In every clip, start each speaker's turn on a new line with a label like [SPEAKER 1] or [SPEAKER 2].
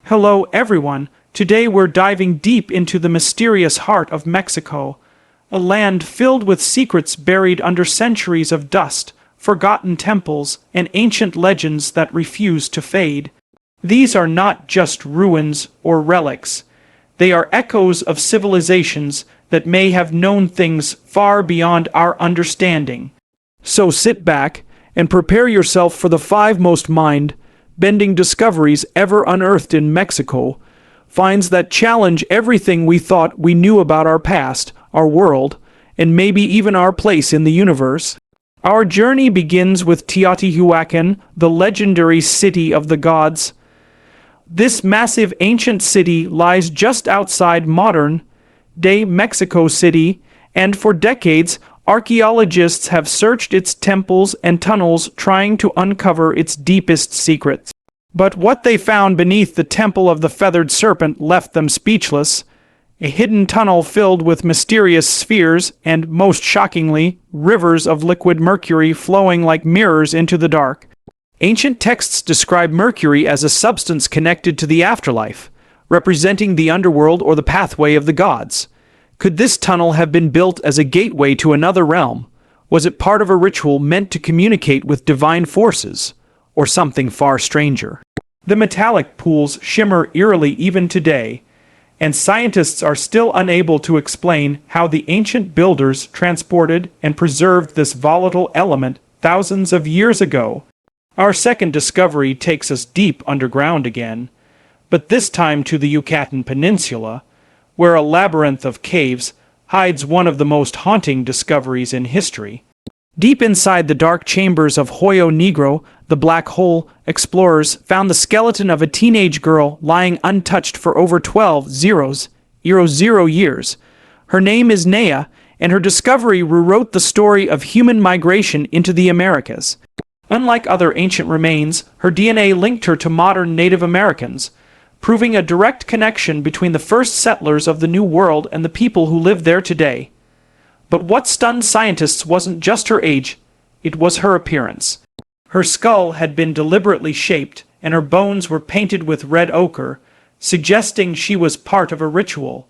[SPEAKER 1] Hello everyone, today we're diving deep into the mysterious heart of Mexico, a land filled with secrets buried under centuries of dust, forgotten temples, and ancient legends that refuse to fade. These are not just ruins or relics. They are echoes of civilizations that may have known things far beyond our understanding. So sit back and prepare yourself for the 5 most mind-bending discoveries ever unearthed in Mexico, finds that challenge everything we thought we knew about our past, our world, and maybe even our place in the universe. Our journey begins with Teotihuacán, the legendary city of the gods. This massive ancient city lies just outside modern-day Mexico City, and for decades, archaeologists have searched its temples and tunnels trying to uncover its deepest secrets. But what they found beneath the Temple of the Feathered Serpent left them speechless. A hidden tunnel filled with mysterious spheres and, most shockingly, rivers of liquid mercury flowing like mirrors into the dark. Ancient texts describe mercury as a substance connected to the afterlife, representing the underworld or the pathway of the gods. Could this tunnel have been built as a gateway to another realm? Was it part of a ritual meant to communicate with divine forces, or something far stranger? The metallic pools shimmer eerily even today, and scientists are still unable to explain how the ancient builders transported and preserved this volatile element thousands of years ago. Our second discovery takes us deep underground again, but this time to the Yucatan Peninsula, where a labyrinth of caves hides one of the most haunting discoveries in history. Deep inside the dark chambers of Hoyo Negro, the black hole, explorers found the skeleton of a teenage girl lying untouched for over 12 years. Her name is Naia, and her discovery rewrote the story of human migration into the Americas. Unlike other ancient remains, her DNA linked her to modern Native Americans, proving a direct connection between the first settlers of the New World and the people who live there today. But what stunned scientists wasn't just her age, it was her appearance. Her skull had been deliberately shaped, and her bones were painted with red ochre, suggesting she was part of a ritual.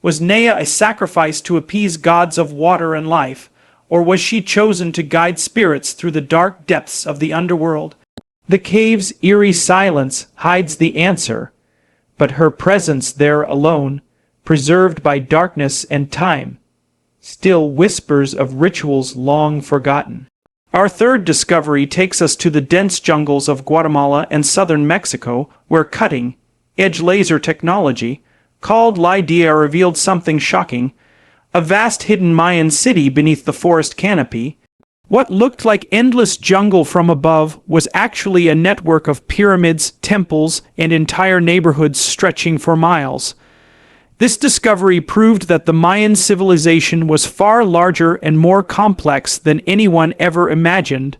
[SPEAKER 1] Was Naia a sacrifice to appease gods of water and life, or was she chosen to guide spirits through the dark depths of the underworld? The cave's eerie silence hides the answer, but her presence there alone, preserved by darkness and time, still whispers of rituals long forgotten. Our third discovery takes us to the dense jungles of Guatemala and southern Mexico, where cutting-edge laser technology, called LiDAR, revealed something shocking: a vast hidden Mayan city beneath the forest canopy. What looked like endless jungle from above was actually a network of pyramids, temples, and entire neighborhoods stretching for miles. This discovery proved that the Mayan civilization was far larger and more complex than anyone ever imagined,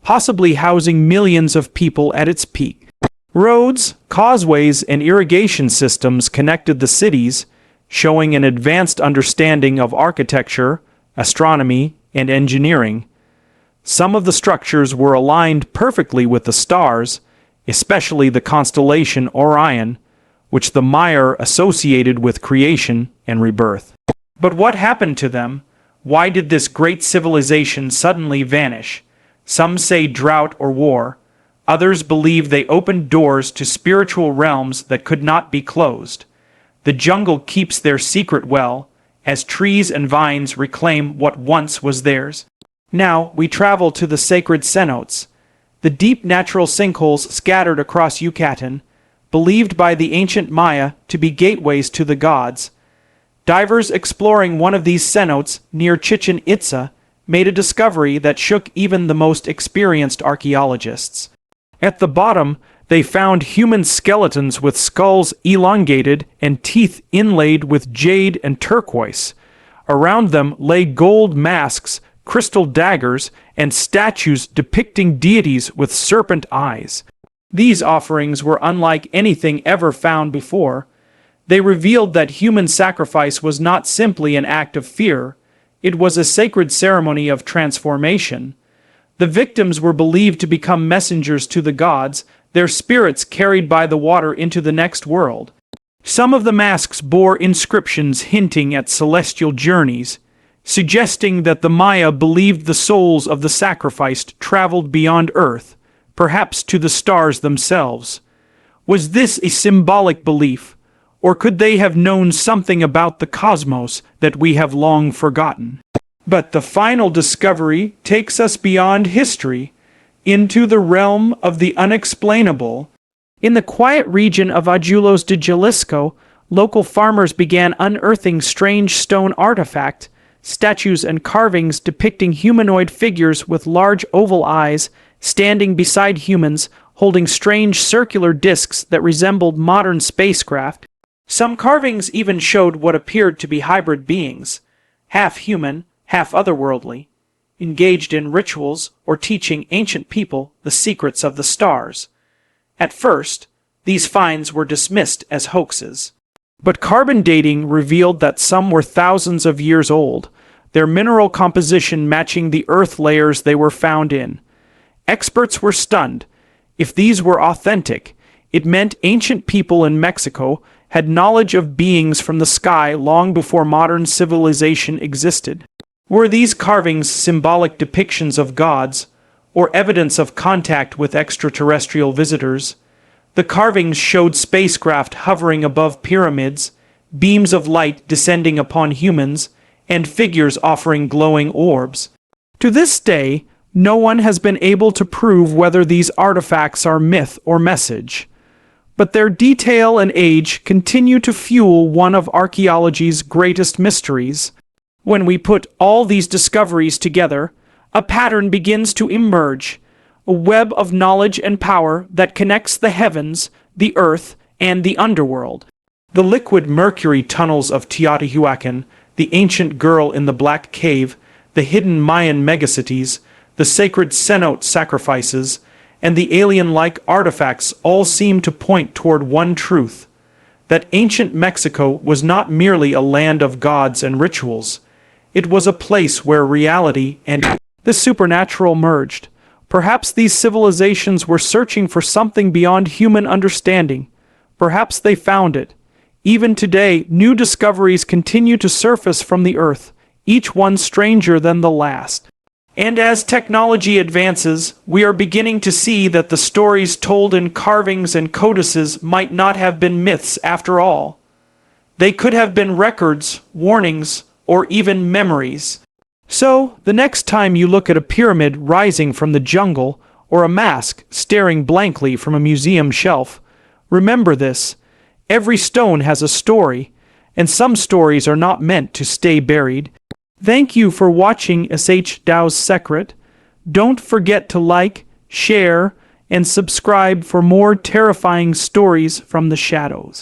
[SPEAKER 1] possibly housing millions of people at its peak. Roads, causeways, and irrigation systems connected the cities, showing an advanced understanding of architecture, astronomy, and engineering. Some of the structures were aligned perfectly with the stars, especially the constellation Orion, which the Maya associated with creation and rebirth. But what happened to them? Why did this great civilization suddenly vanish? Some say drought or war. Others believe they opened doors to spiritual realms that could not be closed. The jungle keeps their secret well, as trees and vines reclaim what once was theirs. Now we travel to the sacred cenotes, the deep natural sinkholes scattered across Yucatan, believed by the ancient Maya to be gateways to the gods. Divers exploring one of these cenotes near Chichen Itza made a discovery that shook even the most experienced archaeologists. At the bottom, they found human skeletons with skulls elongated and teeth inlaid with jade and turquoise. Around them lay gold masks, crystal daggers, and statues depicting deities with serpent eyes. These offerings were unlike anything ever found before. They revealed that human sacrifice was not simply an act of fear, it was a sacred ceremony of transformation. The victims were believed to become messengers to the gods, their spirits carried by the water into the next world. Some of the masks bore inscriptions hinting at celestial journeys, suggesting that the Maya believed the souls of the sacrificed traveled beyond Earth, perhaps to the stars themselves. Was this a symbolic belief, or could they have known something about the cosmos that we have long forgotten? But the final discovery takes us beyond history, into the realm of the unexplainable. In the quiet region of Ojuelos de Jalisco, local farmers began unearthing strange stone artifacts, statues and carvings depicting humanoid figures with large oval eyes standing beside humans, holding strange circular discs that resembled modern spacecraft. Some carvings even showed what appeared to be hybrid beings, half human, half otherworldly, engaged in rituals or teaching ancient people the secrets of the stars. At first, these finds were dismissed as hoaxes. But carbon dating revealed that some were thousands of years old, their mineral composition matching the earth layers they were found in. Experts were stunned. If these were authentic, it meant ancient people in Mexico had knowledge of beings from the sky long before modern civilization existed. Were these carvings symbolic depictions of gods, or evidence of contact with extraterrestrial visitors? The carvings showed spacecraft hovering above pyramids, beams of light descending upon humans, and figures offering glowing orbs. To this day, no one has been able to prove whether these artifacts are myth or message. But their detail and age continue to fuel one of archaeology's greatest mysteries. When we put all these discoveries together, a pattern begins to emerge, a web of knowledge and power that connects the heavens, the earth, and the underworld. The liquid mercury tunnels of Teotihuacán, the ancient girl in the black cave, the hidden Mayan megacities, the sacred cenote sacrifices, and the alien-like artifacts all seem to point toward one truth, that ancient Mexico was not merely a land of gods and rituals. It was a place where reality and the supernatural merged. Perhaps these civilizations were searching for something beyond human understanding. Perhaps they found it. Even today, new discoveries continue to surface from the earth, each one stranger than the last. And as technology advances, we are beginning to see that the stories told in carvings and codices might not have been myths after all. They could have been records, warnings, or even memories. So, the next time you look at a pyramid rising from the jungle, or a mask staring blankly from a museum shelf, remember this: every stone has a story, and some stories are not meant to stay buried. Thank you for watching Shdows Secrit. Don't forget to like, share, and subscribe for more terrifying stories from the shadows.